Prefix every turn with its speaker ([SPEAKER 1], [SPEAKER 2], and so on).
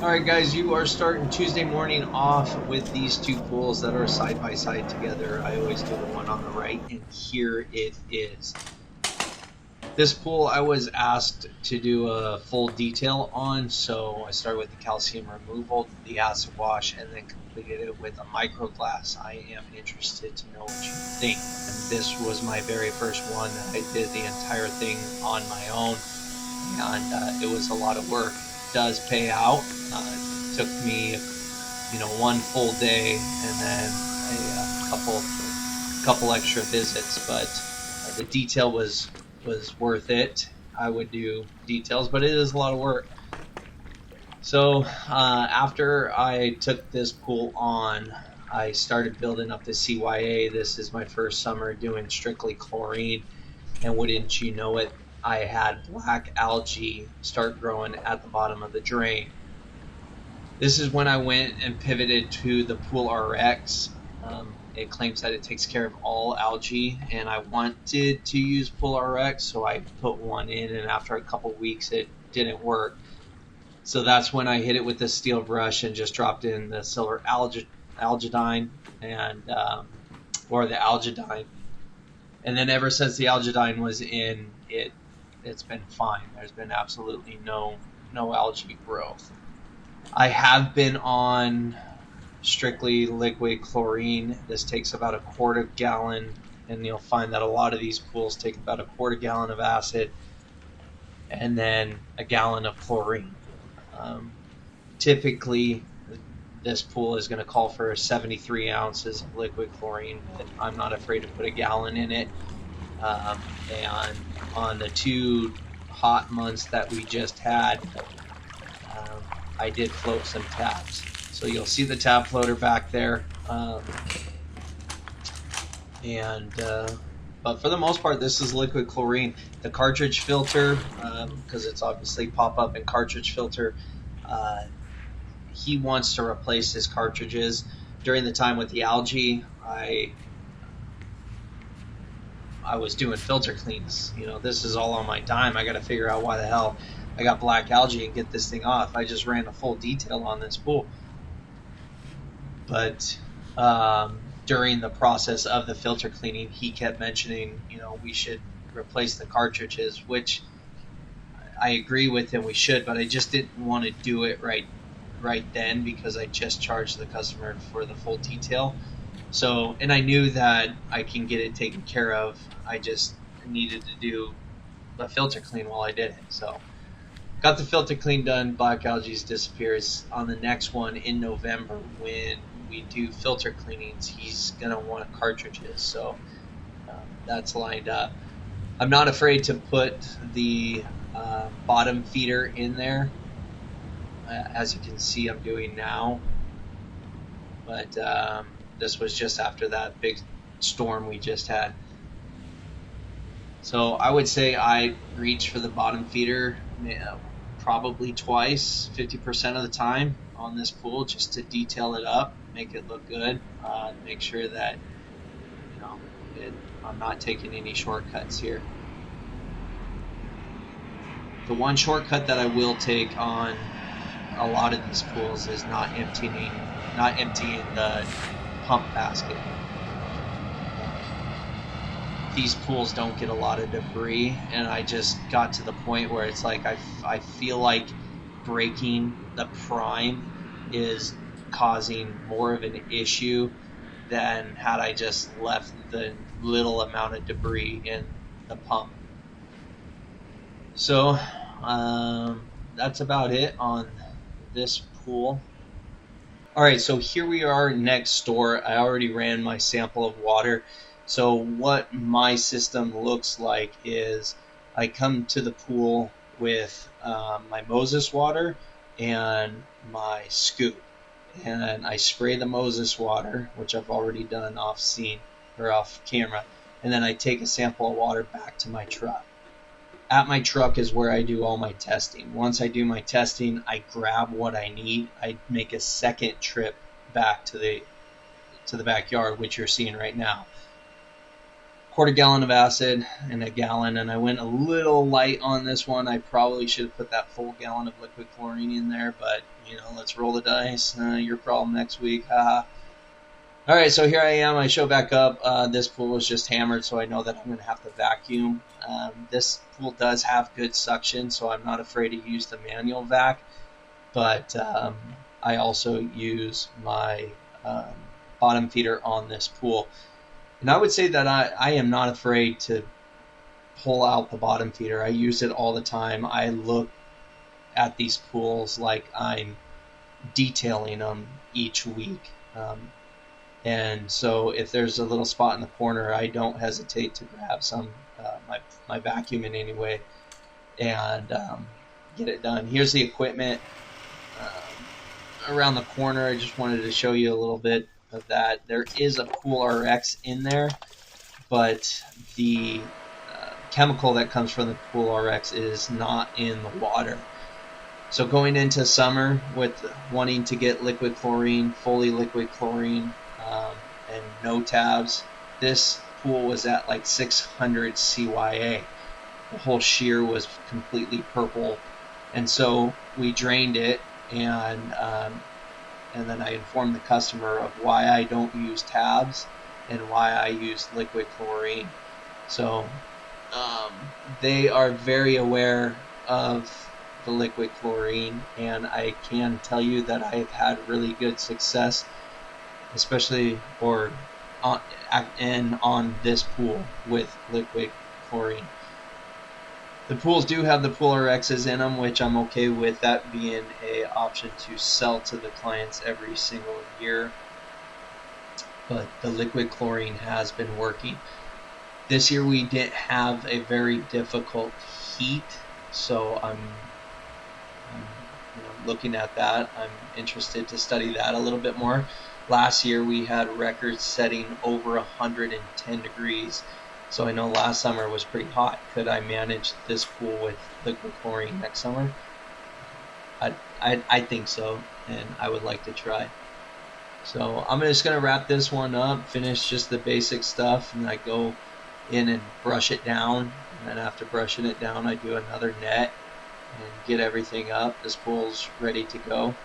[SPEAKER 1] Alright guys, you are starting Tuesday morning off with these two pools that are side by side together. I always do the one on the right, and here it is. This pool I was asked to do a full detail on, so I started with the calcium removal, the acid wash, and then completed it with a microglass. I am interested to know what you think. And this was my very first one that I did the entire thing on my own, and it was a lot of work. It does pay out. It took me, one full day and then a couple extra visits, but the detail was worth it. I would do details, but it is a lot of work. So after I took this pool on, I started building up the CYA. This is my first summer doing strictly chlorine, and wouldn't you know it, I had black algae start growing at the bottom of the drain. This is when I went and pivoted to the Pool RX. It claims that it takes care of all algae, and I wanted to use Pool RX, so I put one in, and after a couple weeks, it didn't work. So that's when I hit it with the steel brush and just dropped in the silver algadyne and or the algadyne, and then ever since the algadyne was in, it's been fine. There's been absolutely no algae growth. I have been on strictly liquid chlorine. This takes about a quarter gallon, and you'll find that a lot of these pools take about a quarter gallon of acid and then a gallon of chlorine. Typically, this pool is going to call for 73 ounces of liquid chlorine, but I'm not afraid to put a gallon in it. And on the 2 hot months that we just had, I did float some tabs. So you'll see the tab floater back there. But for the most part, this is liquid chlorine. The cartridge filter, because it's obviously pop-up and cartridge filter, he wants to replace his cartridges. During the time with the algae, I was doing filter cleans. This is all on my dime. I got to figure out why the hell I got black algae and get this thing off. I just ran a full detail on this pool. But during the process of the filter cleaning, he kept mentioning, we should replace the cartridges, which I agree with him, we should, but I just didn't want to do it right then because I just charged the customer for the full detail. So, and I knew that I can get it taken care of. I just needed to do a filter clean while I did it. So, got the filter clean done. Black algae disappears. On the next one in November, when we do filter cleanings, he's gonna want cartridges. So that's lined up. I'm not afraid to put the bottom feeder in there, as you can see I'm doing now. But this was just after that big storm we just had. So I would say I reach for the bottom feeder probably twice, 50% of the time on this pool, just to detail it up, make it look good, make sure that I'm not taking any shortcuts here. The one shortcut that I will take on a lot of these pools is not emptying the pump basket. These pools don't get a lot of debris, and I just got to the point where it's like I feel like breaking the prime is causing more of an issue than had I just left the little amount of debris in the pump. So that's about it on this pool. Alright, so here we are next door. I already ran my sample of water. So what my system looks like is I come to the pool with my Moses water and my scoop. And I spray the Moses water, which I've already done off scene or off camera. And then I take a sample of water back to my truck. At my truck is where I do all my testing. Once I do my testing, I grab what I need. I make a second trip back to the backyard, which you're seeing right now. Of quarter gallon of acid and a gallon, and I went a little light on this one. I probably should have put that full gallon of liquid chlorine in there, but you know, let's roll the dice. Your problem next week. Haha. All right, so here I am. I show back up. This pool was just hammered, so I know that I'm going to have to vacuum. This pool does have good suction, so I'm not afraid to use the manual vac, but I also use my bottom feeder on this pool. And I would say that I am not afraid to pull out the bottom feeder. I use it all the time. I look at these pools like I'm detailing them each week. And so if there's a little spot in the corner, I don't hesitate to grab some, my vacuum in any way, and get it done. Here's the equipment around the corner. I just wanted to show you a little bit of that. There is a Pool RX in there, but the chemical that comes from the Pool RX is not in the water. So going into summer with wanting to get liquid chlorine, fully liquid chlorine, and no tabs, this pool was at like 600 CYA. The whole shear was completely purple, and so we drained it, and then I informed the customer of why I don't use tabs and why I use liquid chlorine. So they are very aware of the liquid chlorine, and I can tell you that I've had really good success, especially on this pool with liquid chlorine. The pools do have the Pool RXs in them, which I'm okay with that being an option to sell to the clients every single year. But the liquid chlorine has been working. This year we didn't have a very difficult heat, so I'm looking at that. I'm interested to study that a little bit more. Last year we had records setting over 110 degrees. So I know last summer was pretty hot. Could I manage this pool with liquid chlorine next summer? I think so, and I would like to try. So I'm just going to wrap this one up, finish just the basic stuff, and I go in and brush it down. And then after brushing it down, I do another net and get everything up. This pool's ready to go.